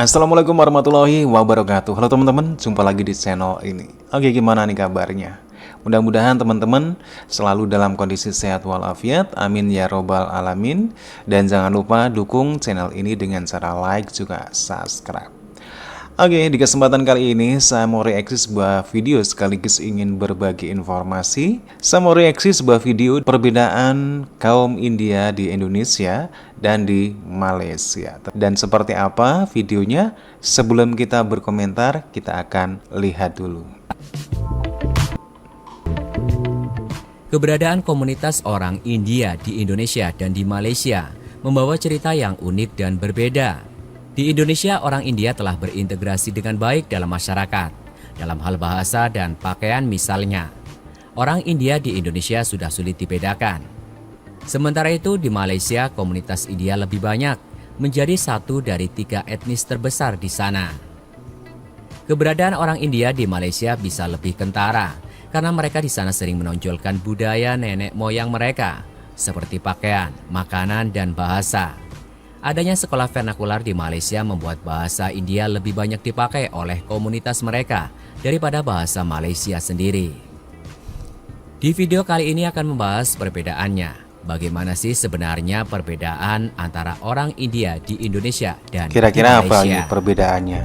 Assalamualaikum warahmatullahi wabarakatuh. Halo teman-teman, jumpa lagi di channel ini. Oke, gimana nih kabarnya? Mudah-mudahan teman-teman selalu dalam kondisi sehat walafiat. Amin ya robbal alamin. Dan jangan lupa dukung channel ini dengan cara like juga subscribe. Oke, di kesempatan kali ini saya mau reaksi sebuah video sekaligus ingin berbagi informasi. Saya mau reaksi sebuah video perbedaan kaum India di Indonesia dan di Malaysia. Dan seperti apa videonya? Sebelum kita berkomentar, kita akan lihat dulu. Keberadaan komunitas orang India di Indonesia dan di Malaysia membawa cerita yang unik dan berbeda. Di Indonesia, orang India telah berintegrasi dengan baik dalam masyarakat, dalam hal bahasa dan pakaian misalnya. Orang India di Indonesia sudah sulit dibedakan. Sementara itu di Malaysia, komunitas India lebih banyak, menjadi satu dari 3 etnis terbesar di sana. Keberadaan orang India di Malaysia bisa lebih kentara, karena mereka di sana sering menonjolkan budaya nenek moyang mereka, seperti pakaian, makanan, dan bahasa. Adanya sekolah vernakular di Malaysia membuat bahasa India lebih banyak dipakai oleh komunitas mereka daripada bahasa Malaysia sendiri. Di video kali ini akan membahas perbedaannya. Bagaimana sih sebenarnya perbedaan antara orang India di Indonesia dan Kira-kira di apa Malaysia? nih perbedaannya?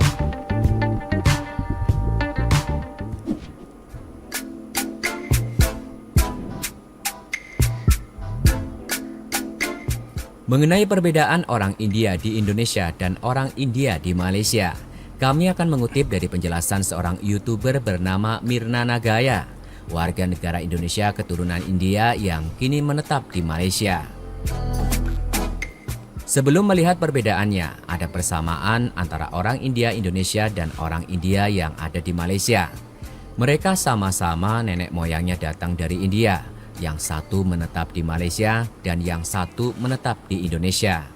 Mengenai perbedaan orang India di Indonesia dan orang India di Malaysia, kami akan mengutip dari penjelasan seorang YouTuber bernama Mirna Nagaya, warga negara Indonesia keturunan India yang kini menetap di Malaysia. Sebelum melihat perbedaannya, ada persamaan antara orang India Indonesia dan orang India yang ada di Malaysia. Mereka sama-sama nenek moyangnya datang dari India. Yang satu menetap di Malaysia dan yang satu menetap di Indonesia.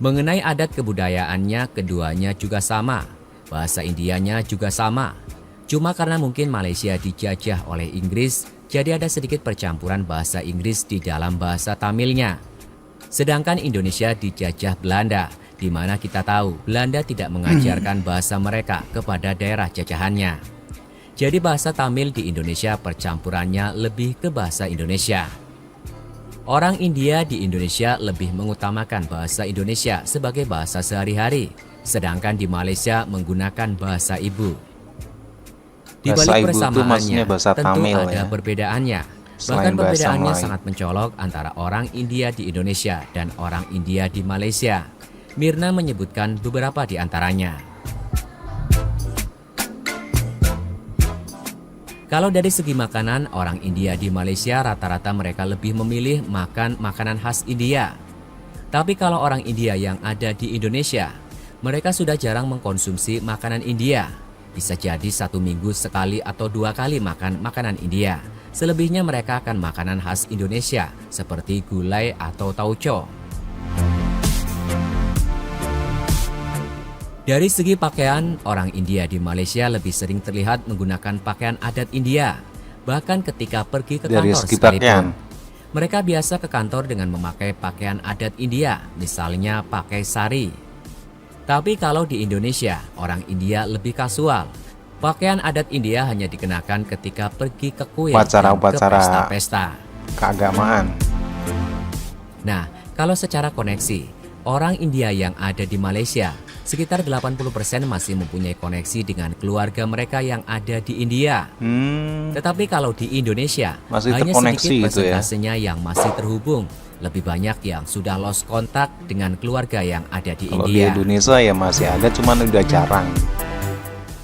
Mengenai adat kebudayaannya, keduanya juga sama. Bahasa Indianya juga sama. Cuma karena mungkin Malaysia dijajah oleh Inggris, jadi ada sedikit percampuran bahasa Inggris di dalam bahasa Tamilnya. Sedangkan Indonesia dijajah Belanda, di mana kita tahu Belanda tidak mengajarkan bahasa mereka kepada daerah jajahannya. Jadi bahasa Tamil di Indonesia percampurannya lebih ke bahasa Indonesia. Orang India di Indonesia lebih mengutamakan bahasa Indonesia sebagai bahasa sehari-hari, sedangkan di Malaysia menggunakan bahasa ibu. Di Bahasa ibu balik itu maksudnya persamaannya, bahasa tentu Tamil ada ya. perbedaannya. Selain Bahkan bahasa perbedaannya Melayu. sangat mencolok antara orang India di Indonesia dan orang India di Malaysia. Mirna menyebutkan beberapa di antaranya. Kalau dari segi makanan, orang India di Malaysia rata-rata mereka lebih memilih makan makanan khas India. Tapi kalau orang India yang ada di Indonesia, mereka sudah jarang mengkonsumsi makanan India. Bisa jadi 1 minggu sekali atau 2 kali makan makanan India. Selebihnya mereka akan makanan khas Indonesia seperti gulai atau tauco. Dari segi pakaian, orang India di Malaysia lebih sering terlihat menggunakan pakaian adat India. Bahkan ketika pergi ke Dari kantor segi sekalipun, pakaian. mereka biasa ke kantor dengan memakai pakaian adat India, misalnya pakai sari. Tapi kalau di Indonesia, orang India lebih kasual. Pakaian adat India hanya dikenakan ketika pergi ke kuil dan ke Upacara-upacara pesta-pesta. keagamaan. Nah, kalau secara koneksi, orang India yang ada di Malaysia, sekitar 80% masih mempunyai koneksi dengan keluarga mereka yang ada di India. Tetapi kalau di Indonesia, Masih hanya terkoneksi sedikit gitu ya. persentasenya yang masih terhubung. Lebih banyak yang sudah lost kontak dengan keluarga yang ada di Kalau di India. Indonesia ya masih ada, cuman udah jarang.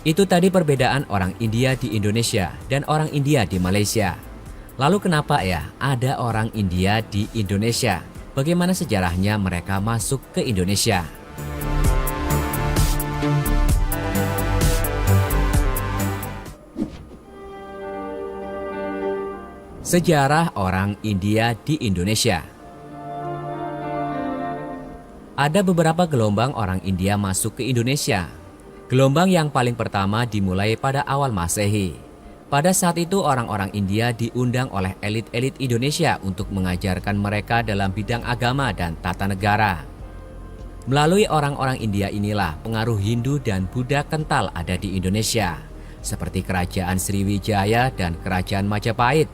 Itu tadi perbedaan orang India di Indonesia dan orang India di Malaysia. Lalu kenapa ya ada orang India di Indonesia? Bagaimana sejarahnya mereka masuk ke Indonesia? Sejarah orang India di Indonesia. Ada beberapa gelombang orang India masuk ke Indonesia. Gelombang yang paling pertama dimulai pada awal Masehi. Pada saat itu orang-orang India diundang oleh elit-elit Indonesia untuk mengajarkan mereka dalam bidang agama dan tata negara. Melalui orang-orang India inilah pengaruh Hindu dan Buddha kental ada di Indonesia, seperti Kerajaan Sriwijaya dan Kerajaan Majapahit.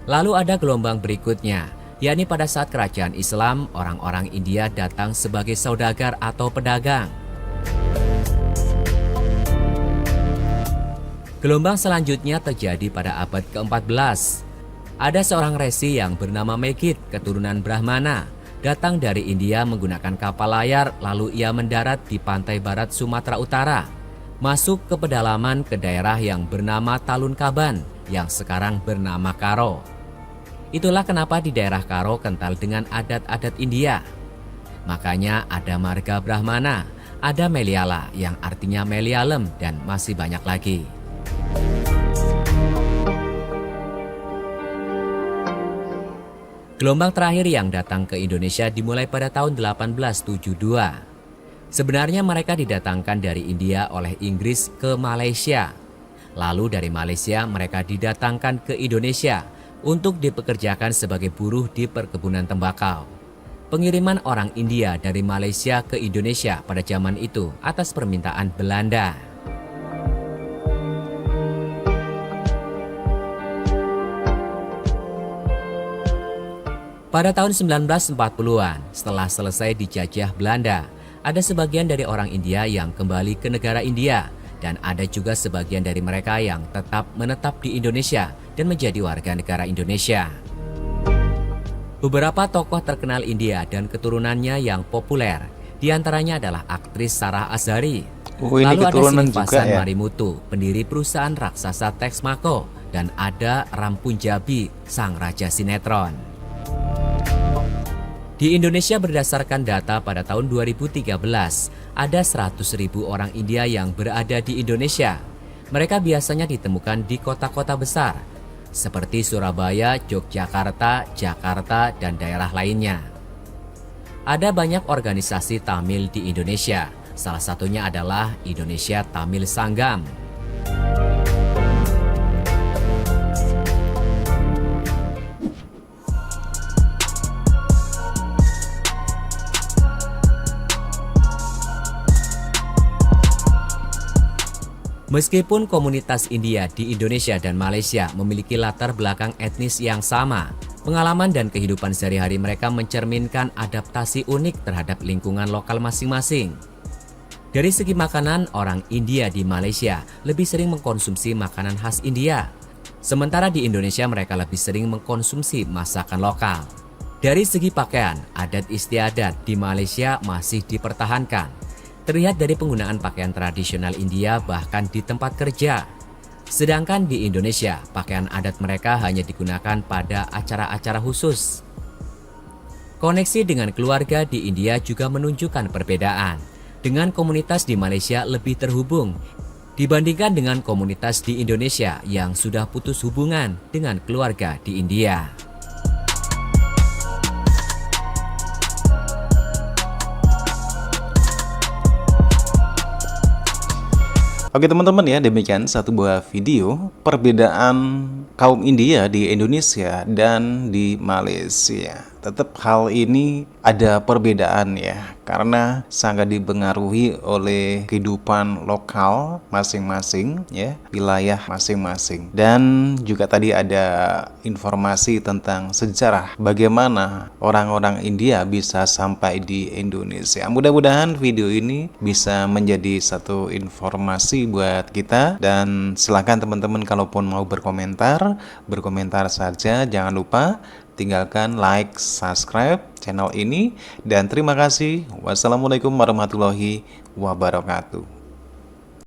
Lalu ada gelombang berikutnya, yakni pada saat kerajaan Islam, orang-orang India datang sebagai saudagar atau pedagang. Gelombang selanjutnya terjadi pada abad ke-14. Ada seorang resi yang bernama Megit, keturunan Brahmana, datang dari India menggunakan kapal layar, lalu ia mendarat di pantai barat Sumatera Utara, masuk ke pedalaman ke daerah yang bernama Talun Kaban, yang sekarang bernama Karo. Itulah kenapa di daerah Karo kental dengan adat-adat India. Makanya ada marga Brahmana, ada Meliala yang artinya Melialem, dan masih banyak lagi. Gelombang terakhir yang datang ke Indonesia dimulai pada tahun 1872. Sebenarnya mereka didatangkan dari India oleh Inggris ke Malaysia. Lalu dari Malaysia mereka didatangkan ke Indonesia untuk dipekerjakan sebagai buruh di perkebunan tembakau. Pengiriman orang India dari Malaysia ke Indonesia pada zaman itu atas permintaan Belanda. Pada tahun 1940-an, setelah selesai dijajah Belanda, ada sebagian dari orang India yang kembali ke negara India, dan ada juga sebagian dari mereka yang tetap menetap di Indonesia dan menjadi warga negara Indonesia. Beberapa tokoh terkenal India dan keturunannya yang populer, diantaranya adalah aktris Sarah Azhari. Lalu ada Srivasan Marimutu, pendiri perusahaan raksasa Texmaco, dan ada Ram Punjabi, sang raja sinetron. Di Indonesia berdasarkan data pada tahun 2013, ada 100.000 orang India yang berada di Indonesia. Mereka biasanya ditemukan di kota-kota besar, seperti Surabaya, Yogyakarta, Jakarta, dan daerah lainnya. Ada banyak organisasi Tamil di Indonesia, salah satunya adalah Indonesia Tamil Sanggam. Meskipun komunitas India di Indonesia dan Malaysia memiliki latar belakang etnis yang sama, pengalaman dan kehidupan sehari-hari mereka mencerminkan adaptasi unik terhadap lingkungan lokal masing-masing. Dari segi makanan, orang India di Malaysia lebih sering mengkonsumsi makanan khas India, sementara di Indonesia mereka lebih sering mengkonsumsi masakan lokal. Dari segi pakaian, adat istiadat di Malaysia masih dipertahankan. Terlihat dari penggunaan pakaian tradisional India bahkan di tempat kerja. Sedangkan di Indonesia, pakaian adat mereka hanya digunakan pada acara-acara khusus. Koneksi dengan keluarga di India juga menunjukkan perbedaan. Dengan komunitas di Malaysia lebih terhubung dibandingkan dengan komunitas di Indonesia yang sudah putus hubungan dengan keluarga di India. Oke teman-teman ya, demikian satu buah video perbedaan kaum India di Indonesia dan di Malaysia. Tetap hal ini ada perbedaan ya, karena sangat dipengaruhi oleh kehidupan lokal masing-masing ya, wilayah masing-masing. Dan juga tadi ada informasi tentang sejarah bagaimana orang-orang India bisa sampai di Indonesia. Mudah-mudahan video ini bisa menjadi satu informasi buat kita, dan silakan teman-teman kalaupun mau berkomentar saja, jangan lupa tinggalkan like, subscribe channel ini, dan terima kasih. Wassalamualaikum warahmatullahi wabarakatuh.